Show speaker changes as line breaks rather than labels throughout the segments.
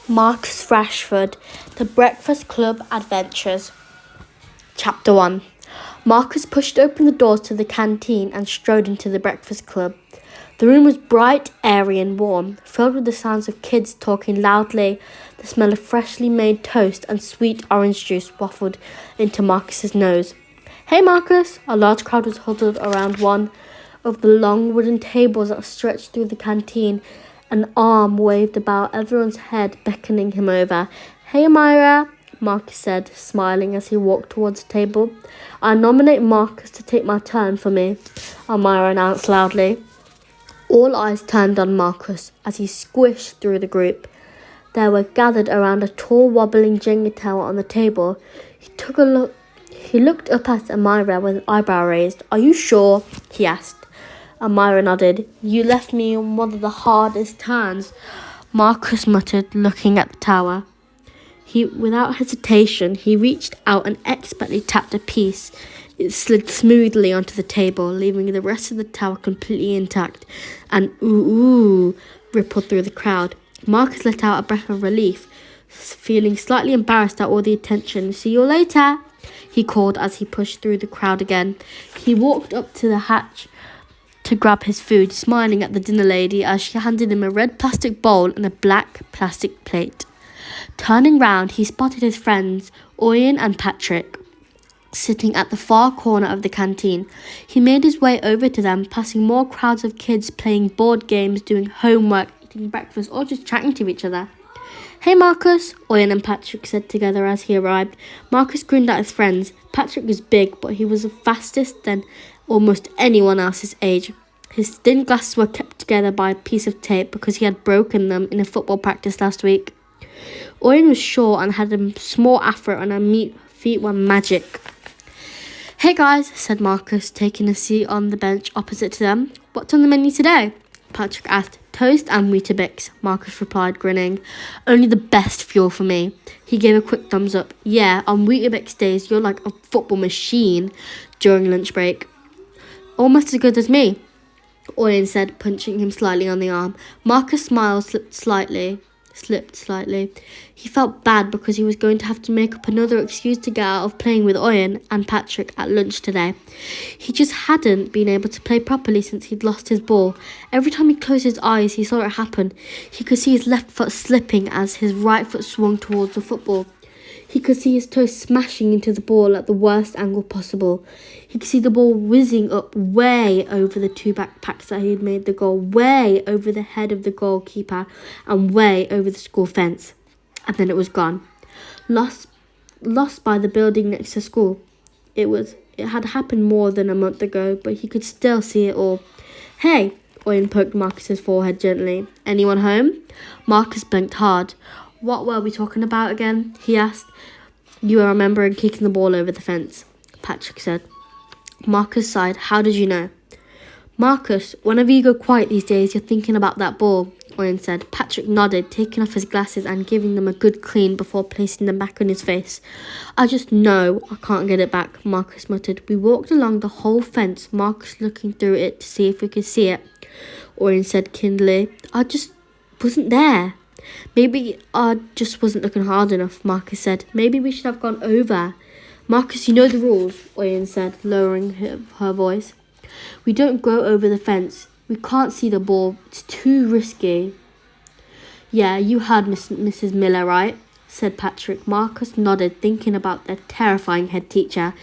Marcus Rashford, The Breakfast Club Adventures. Chapter 1. Marcus pushed open the doors to the canteen and strode into the breakfast club. The room was bright, airy and warm, filled with the sounds of kids talking loudly. The smell of freshly made toast and sweet orange juice wafted into Marcus's nose. "Hey, Marcus!" A large crowd was huddled around one of the long wooden tables that stretched through the canteen. An arm waved about everyone's head, beckoning him over. "Hey, Amira," Marcus said, smiling as he walked towards the table. "I nominate Marcus to take my turn for me," Amira announced loudly. All eyes turned on Marcus as he squished through the group. They were gathered around a tall, wobbling Jenga tower on the table. He looked up at Amira with an eyebrow raised. "Are you sure?" he asked. Amira nodded. "You left me on one of the hardest turns," Marcus muttered, looking at the tower. Without hesitation, he reached out and expertly tapped a piece. It slid smoothly onto the table, leaving the rest of the tower completely intact. An ooh rippled through the crowd. Marcus let out a breath of relief, feeling slightly embarrassed at all the attention. "See you later," he called as he pushed through the crowd again. He walked up to the hatch to grab his food, smiling at the dinner lady as she handed him a red plastic bowl and a black plastic plate. Turning round, he spotted his friends, Owen and Patrick, sitting at the far corner of the canteen. He made his way over to them, passing more crowds of kids playing board games, doing homework, eating breakfast, or just chatting to each other. "Hey, Marcus," Owen and Patrick said together as he arrived. Marcus grinned at his friends. Patrick was big, but he was the fastest than almost anyone else's age. His thin glasses were kept together by a piece of tape because he had broken them in a football practice last week. Owen was short and had a small afro, and her feet were magic. "Hey guys," said Marcus, taking a seat on the bench opposite to them. "What's on the menu today?" Patrick asked. "Toast and Weetabix," Marcus replied, grinning. "Only the best fuel for me." He gave a quick thumbs up. "Yeah, on Weetabix days, you're like a football machine," during lunch break. "Almost as good as me," Owen said, punching him slightly on the arm. Marcus' smile slipped slightly. He felt bad because he was going to have to make up another excuse to get out of playing with Owen and Patrick at lunch today. He just hadn't been able to play properly since he'd lost his ball. Every time he closed his eyes, he saw it happen. He could see his left foot slipping as his right foot swung towards the football. He could see his toes smashing into the ball at the worst angle possible. He could see the ball whizzing up way over the two backpacks that he had made the goal, way over the head of the goalkeeper, and way over the school fence. And then it was gone. Lost by the building next to school. It had happened more than a month ago, but he could still see it all. "Hey," Owen poked Marcus's forehead gently. "Anyone home?" Marcus blinked hard. "What were we talking about again?" he asked. "You were remembering kicking the ball over the fence," Patrick said. Marcus sighed. "How did you know?" "Marcus, whenever you go quiet these days, you're thinking about that ball," Owen said. Patrick nodded, taking off his glasses and giving them a good clean before placing them back on his face. "I just know I can't get it back," Marcus muttered. "We walked along the whole fence, Marcus looking through it to see if we could see it," Owen said kindly. "I just wasn't there." "Maybe I just wasn't looking hard enough," Marcus said. "Maybe we should have gone over." "Marcus, you know the rules," Owen said, lowering her voice. "We don't go over the fence. We can't see the ball. It's too risky." "Yeah, you heard Mrs. Miller, right?" said Patrick. Marcus nodded, thinking about their terrifying head teacher.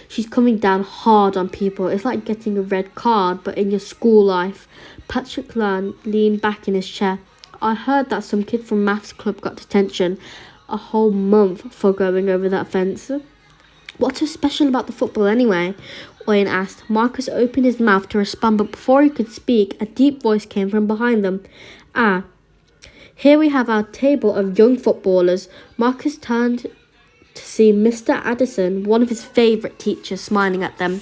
"She's coming down hard on people. It's like getting a red card, but in your school life." Patrick leaned back in his chair. "I heard that some kid from maths club got detention a whole month for going over that fence." "What's so special about the football anyway?" Owen asked. Marcus opened his mouth to respond, but before he could speak, a deep voice came from behind them. "Ah, here we have our table of young footballers." Marcus turned to see Mr. Addison, one of his favourite teachers, smiling at them,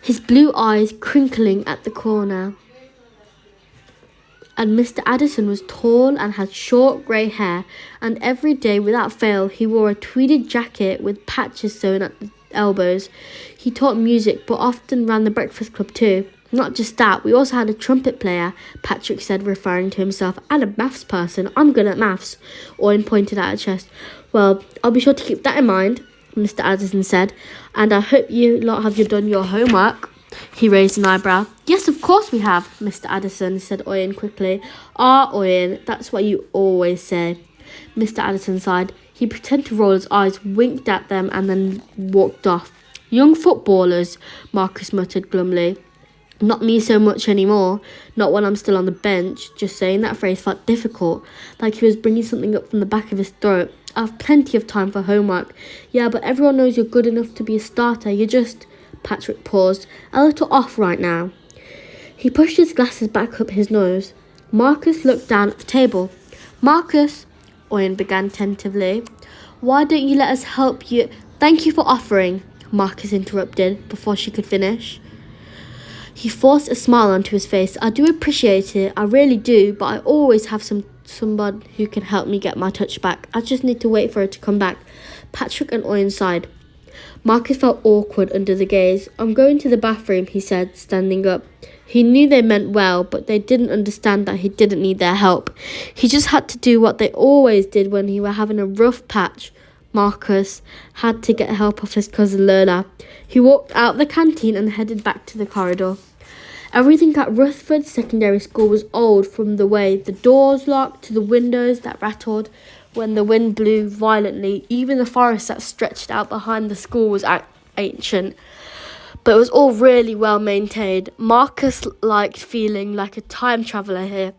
his blue eyes crinkling at the corner. And Mr. Addison was tall and had short grey hair, and every day without fail he wore a tweeded jacket with patches sewn at the elbows. He taught music but often ran the breakfast club too. Not just that, we also had a trumpet player, Patrick said, referring to himself, and a maths person. I'm good at maths. Owen pointed at her chest. Well, I'll be sure to keep that in mind, Mr. Addison said. And I hope you lot have done your homework. He raised an eyebrow. Yes, of course we have, Mr. Addison, said Owen quickly. Ah, Owen, that's what you always say. Mr. Addison sighed. He pretended to roll his eyes, winked at them, and then walked off. Young footballers, Marcus muttered glumly. Not me so much anymore. Not when I'm still on the bench. Just saying that phrase felt difficult, like he was bringing something up from the back of his throat. I have plenty of time for homework. Yeah, but everyone knows you're good enough to be a starter. You're just... Patrick paused. A little off right now. He pushed his glasses back up his nose. Marcus looked down at the table. Marcus, Owen began tentatively. Why don't you let us help you? Thank you for offering, Marcus interrupted before she could finish. He forced a smile onto his face. I do appreciate it, I really do, but I always have someone who can help me get my touch back. I just need to wait for her to come back. Patrick and Owen sighed. Marcus felt awkward under the gaze. I'm going to the bathroom, he said, standing up. He knew they meant well, but they didn't understand that he didn't need their help. He just had to do what they always did when he were having a rough patch. Marcus had to get help off his cousin Lola. He walked out of the canteen and headed back to the corridor. Everything at Rashford Secondary School was old, from the way the doors locked to the windows that rattled when the wind blew violently. Even the forest that stretched out behind the school was ancient, but it was all really well maintained. Marcus liked feeling like a time traveller here.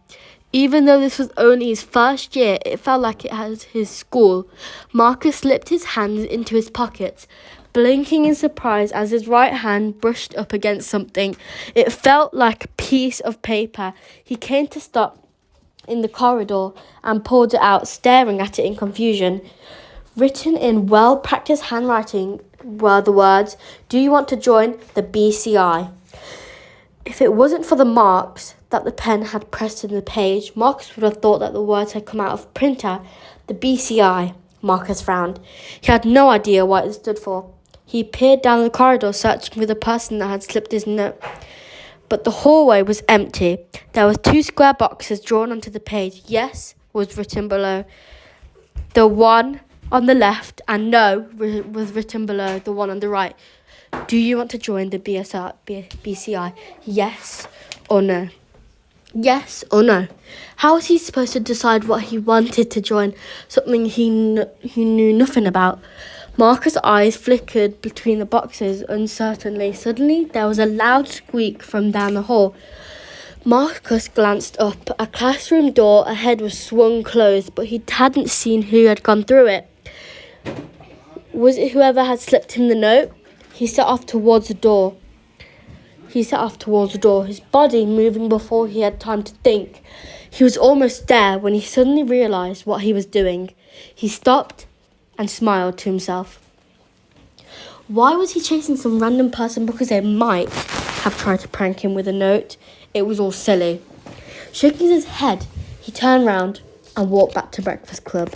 Even though this was only his first year, it felt like it was his school. Marcus slipped his hands into his pockets, blinking in surprise as his right hand brushed up against something. It felt like a piece of paper. He came to stop in the corridor and pulled it out, staring at it in confusion. Written in well-practiced handwriting were the words, "Do you want to join the BCI?" If it wasn't for the marks that the pen had pressed in the page, Marcus would have thought that the words had come out of printer. The BCI, Marcus frowned. He had no idea what it stood for. He peered down the corridor, searching for the person that had slipped his note. But the hallway was empty. There were 2 square boxes drawn onto the page. Yes was written below the one on the left, and no was written below the one on the right. Do you want to join the BCI? Yes or no? Yes or no? How was he supposed to decide what he wanted to join, something he knew nothing about? Marcus' eyes flickered between the boxes uncertainly. Suddenly, there was a loud squeak from down the hall. Marcus glanced up. A classroom door ahead was swung closed, but he hadn't seen who had gone through it. Was it whoever had slipped him the note? He set off towards the door, his body moving before he had time to think. He was almost there when he suddenly realised what he was doing. He stopped and smiled to himself. Why was he chasing some random person because they might have tried to prank him with a note? It was all silly. Shaking his head, he turned round and walked back to Breakfast Club.